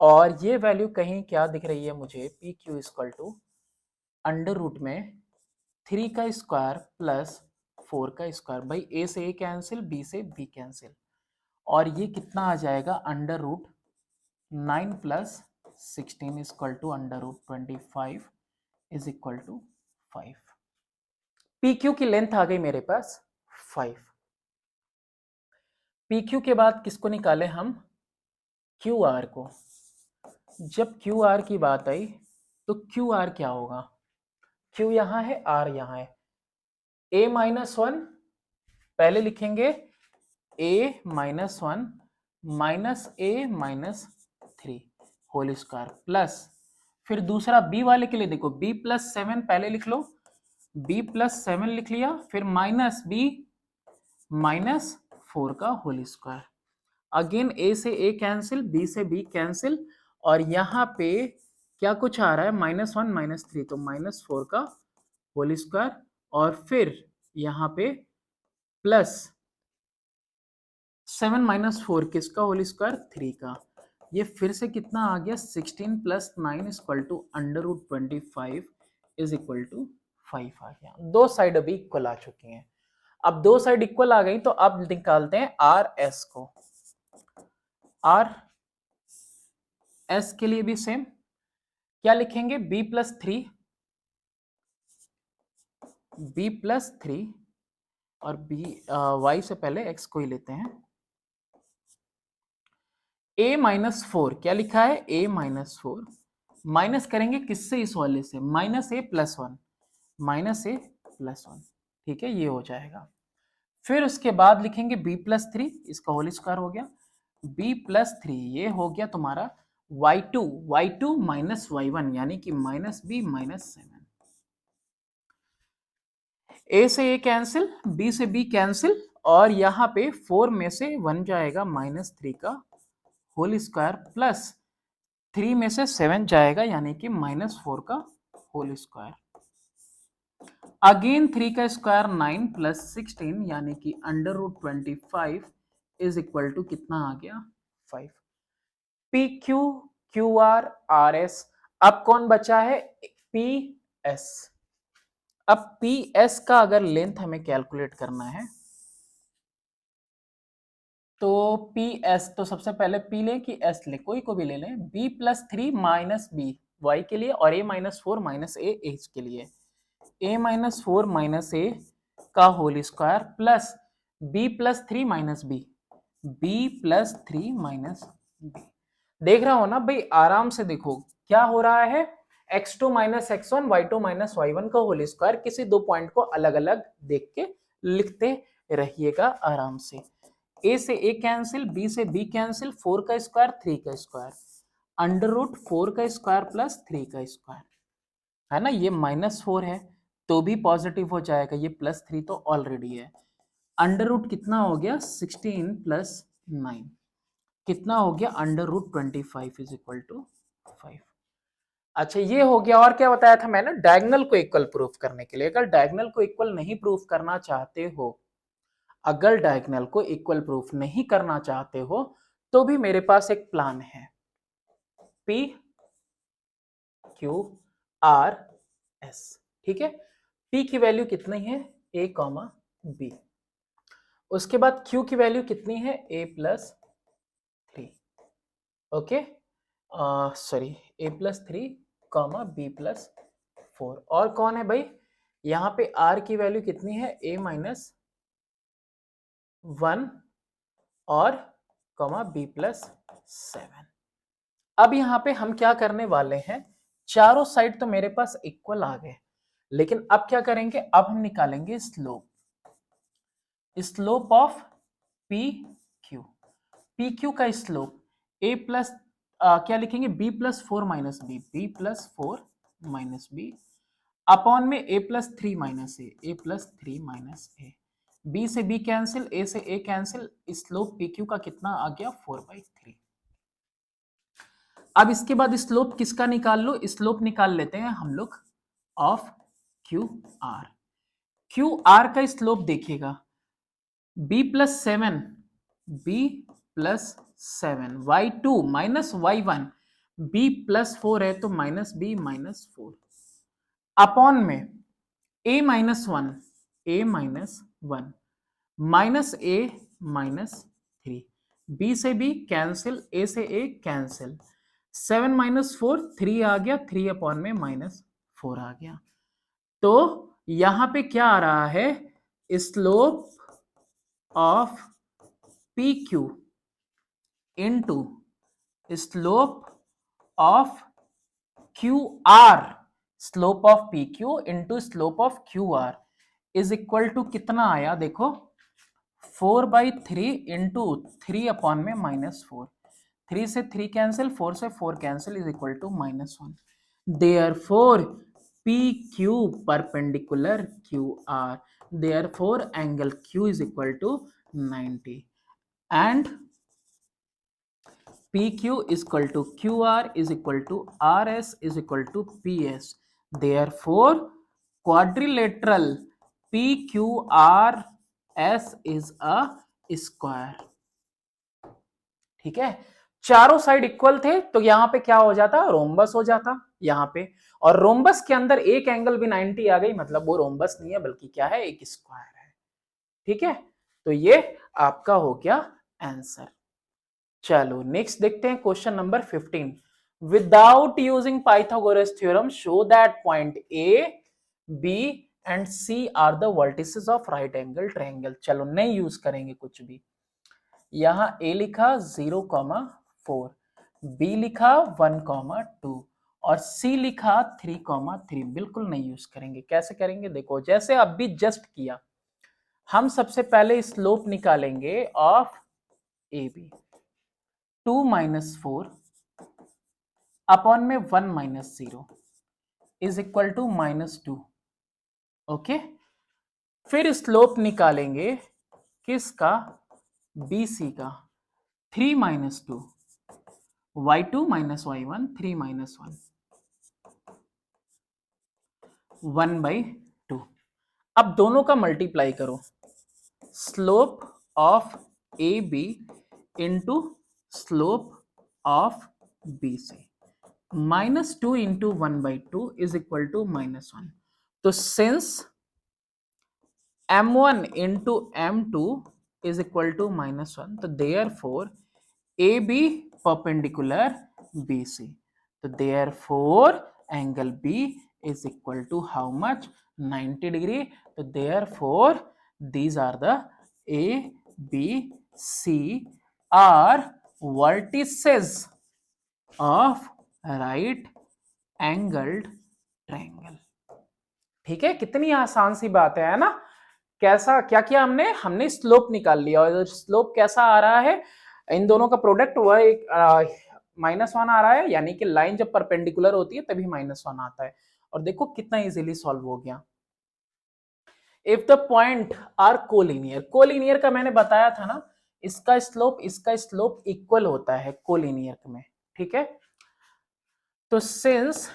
और ये वैल्यू कहीं क्या दिख रही है मुझे, P Q equal to under root में 3 का स्क्वायर प्लस 4 का स्क्वायर, भाई a से a कैंसिल, b से b कैंसिल, और ये कितना आ जाएगा under root 9 plus 16 equal to under root 25 is equal to 5। P Q की लेंथ आ गई मेरे पास 5। पी क्यू के बाद किसको निकाले हम, क्यू आर को। जब क्यू आर की बात आई तो क्यू आर क्या होगा, क्यू यहां है, आर यहां है, a-1 पहले लिखेंगे, a-1 minus a-3 whole square plus, फिर दूसरा b वाले के लिए देखो b+7 पहले लिख लो, b+7 लिख लिया, फिर माइनस b माइनस 4 का होल स्क्वायर, अगेन a से a कैंसिल, b से b कैंसिल, और यहाँ पे क्या कुछ आ रहा है -1 -3, तो -4 का होल स्क्वायर, और फिर यहाँ पे प्लस 7 - 4 किसका होल स्क्वायर, 3 का, ये फिर से कितना आ गया 16 + 9 equal to under root 25 is equal to 5 आ गया। दो साइड अभी इक्वल आ चुकी हैं। अब दो साइड इक्वल आ गई तो अब निकालते हैं आर एस को। आर एस के लिए भी सेम क्या लिखेंगे, b+3 और y से पहले x को ही लेते हैं, a-4 क्या लिखा है, a-4 माइनस करेंगे किससे, इस वाले से, -a+1 -a+1, ठीक है, ये हो जाएगा। फिर उसके बाद लिखेंगे b+3, इसका होल स्क्वायर हो गया, b+3 ये हो गया तुम्हारा y2 माइनस y1 यानी कि -b -7। a से a कैंसिल, b से b कैंसिल, और यहाँ पे 4 में से 1 जाएगा -3 का होल स्क्वायर प्लस 3 में से 7 जाएगा यानी कि -4 का होल स्क्वायर। अगेन 3 का स्क्वायर 9 प्लस 16 यानी कि √25 इज इक्वल टू कितना आ गया 5। P Q Q R R S, अब कौन बचा है पी एस। अब पी एस का अगर लेंथ हमें कैलकुलेट करना है तो पी एस, तो सबसे पहले पी ले कि एस ले, कोई को भी ले लें, b+3 माइनस बी वाई के लिए और a-4 माइनस ए एच के लिए, a-4 माइनस ए का whole square plus b+3 minus B, b+3 minus B. देख रहा हो ना भाई, आराम से देखो क्या हो रहा है, x2 minus x1 y2 minus y1 का होल स्क्वायर, किसी दो पॉइंट को अलग अलग देख के लिखते रहिएगा आराम से। a से a कैंसिल, b से b कैंसिल, 4 का स्क्वायर 3 का स्क्वायर, √4 का स्क्वायर प्लस 3 का स्क्वायर है ना, ये -4 है तो भी पॉजिटिव हो जाएगा, ये +3 तो ऑलरेडी है। अंडर कितना हो गया 16 प्लस 9 कितना हो गया √25 इज इक्वल टू 5। अच्छा ये हो गया, और क्या बताया था मैंने, डायगोनल को इक्वल प्रूफ करने के लिए, अगर डायगोनल को इक्वल नहीं प्रूफ करना चाहते हो, अगर डायगोनल को इक्वल प्रूफ नहीं करना चाहते हो तो भी मेरे पास एक प्लान है, P Q R S, ठीक है। P की वैल्यू कितनी है a, b, उसके बाद Q की वैल्यू कितनी है a+3, okay, sorry a+3, b+4, और कौन है भाई, यहाँ पे R की वैल्यू कितनी है a-1 और b+7। अब यहाँ पे हम क्या करने वाले हैं, चारों साइड तो मेरे पास इक्वल आ गए, लेकिन अब क्या करेंगे, अब हम निकालेंगे slope, slope of P Q का स्लोप क्या लिखेंगे b+4 minus B, b+4 minus B upon में a+3 माइनस ए, b से b कैंसिल, a से a cancel, slope P Q का कितना आ गया 4/3। अब इसके बाद स्लोप किसका निकाल लो, स्लोप निकाल लेते हैं हम लोग ऑफ क्यू आर का स्लोप देखिएगा b+7 y2 minus y1, b+4 है तो -b -4 अपॉन में a-1 -3, b से b कैंसिल, a से a कैंसिल, 7 -4 3 आ गया, 3 अपॉन में -4 आ गया। तो यहां पे क्या आ रहा है, slope of P Q into slope of Q R, slope of P Q into slope of Q R is equal to कितना आया, देखो 4/3 इंटू 3 अपॉन में -4, 3 से 3 कैंसिल, 4 से 4 cancel is equal to -1। Therefore P Q perpendicular Q R, therefore angle Q is equal to 90 and PQ is equal to QR is equal to RS is equal to PS. Therefore, quadrilateral PQRS is a square. ठीक है, चारों साइड इक्वल थे तो यहां पे क्या हो जाता, रोम्बस हो जाता यहां पे, और रोम्बस के अंदर एक एंगल भी 90 आ गई, मतलब वो रोम्बस नहीं है बल्कि क्या है, एक स्क्वायर है। ठीक है, तो ये आपका हो गया आंसर। चलो नेक्स्ट देखते हैं question number 15। Without using Pythagoras theorem show that point A B and C are the vertices of right angle triangle. चलो नहीं यूज करेंगे कुछ भी, यहां ए लिखा 0,4, बी लिखा 1,2 और सी लिखा 3,3, बिल्कुल नहीं यूज करेंगे। कैसे करेंगे, देखो जैसे अब भी जस्ट किया, हम सबसे पहले स्लोप निकालेंगे of A B, 2 minus 4 upon में 1 minus 0 is equal to -2। Okay, फिर स्लोप निकालेंगे किसका, बी सी का, 3 minus 2 y2 minus y1, 3 minus 1 1/2। अब दोनों का मल्टीप्लाई करो, slope of A B into slope of B C, -2 into 1/2 is equal to -1। तो since m1 into m2 is equal to -1, तो देयरफॉर AB perpendicular BC, तो therefore angle B is equal to how much, 90 degree। तो therefore these are the A, B, C are vertices of right angled triangle। ठीक है, कितनी आसान सी बात है ना। कैसा क्या किया हमने स्लोप निकाल लिया, और स्लोप कैसा आ रहा है, इन दोनों का प्रोडक्ट वह एक -1 आ रहा है, यानी कि लाइन जब परपेंडिकुलर होती है तभी -1 आता है। और देखो कितना इजीली सॉल्व हो गया। If the point are collinear, collinear का मैंने बताया था ना, इसका स्लोप इक्वल होता है कोलिनियर में। ठीक है, तो सिंस,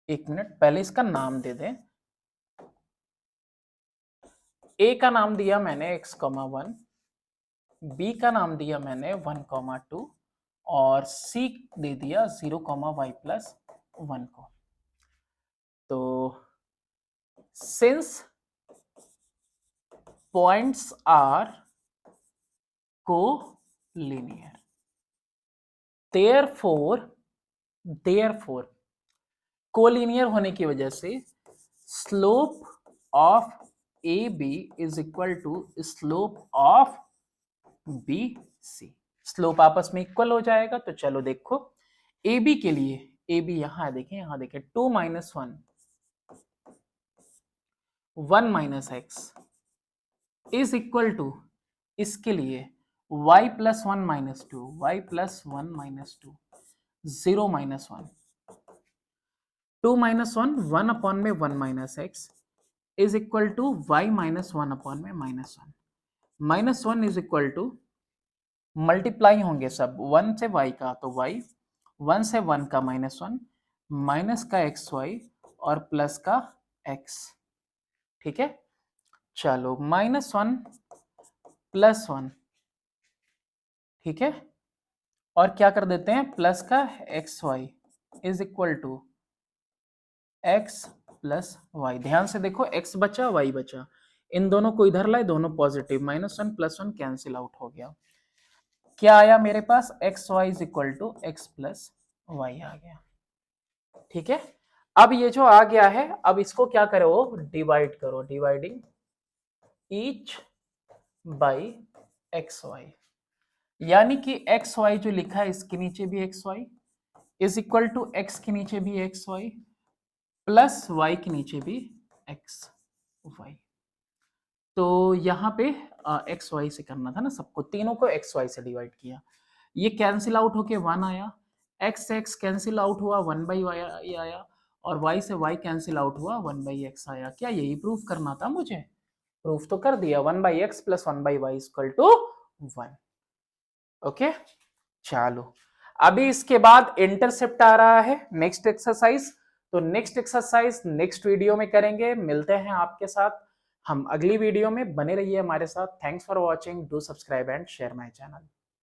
एक मिनट पहले इसका नाम दे दें। ए का नाम दिया मैंने x,1, बी का नाम दिया मैंने 1,2 और सी दे दिया 0,y+1 को। तो since points are collinear, therefore collinear होने की वजह से slope of A B is equal to slope of B C, slope आपस में इक्वल हो जाएगा। तो चलो देखो, ए बी के लिए, ए बी यहां देखें 2 minus 1 1 minus x is equal to, इसके लिए y plus 1 minus 2, y plus 1 minus 2, 0 minus 1, 2 minus 1 1 upon में 1 minus x is equal to y minus 1 upon में -1, -1 इज इक्वल टू, मल्टीप्लाई होंगे सब 1 से y का, तो y, 1 से 1 का -1, माइनस का xy और प्लस का x। ठीक है, चलो -1 प्लस 1, ठीक है, और क्या कर देते हैं, प्लस का xy is equal to x plus y। ध्यान से देखो, x बचा y बचा, इन दोनों को इधर लाए, दोनों पॉजिटिव, -1 प्लस 1 कैंसिल आउट हो गया। क्या आया मेरे पास, xy is equal to x plus y आ गया। ठीक है, अब ये जो आ गया है, अब इसको क्या करो, डिवाइड करो, डिवाइडिंग ईच बाई xy, यानी कि xy जो लिखा है इसके नीचे भी xy is equal to x के नीचे भी xy प्लस y के नीचे भी xy। तो यहाँ पे xy से करना था ना सबको, तीनों को xy से डिवाइड किया, ये कैंसिल आउट होके 1 आया, x से x कैंसिल आउट हुआ, 1/y आया, और y से y कैंसिल आउट हुआ, 1/x आया। क्या यही प्रूफ करना था मुझे, प्रूफ तो कर दिया, 1/x plus 1/y equal to 1। Okay, चलो अभी इसके बाद इंटरसेप्ट आ रहा है, नेक्स्ट एक्सरसाइज। तो नेक्स्ट एक्सरसाइज नेक्स्ट वीडियो में करेंगे, मिलते हैं आपके साथ हम अगली वीडियो में, बने रहिए हमारे साथ। Thanks for watching, do subscribe and share my channel.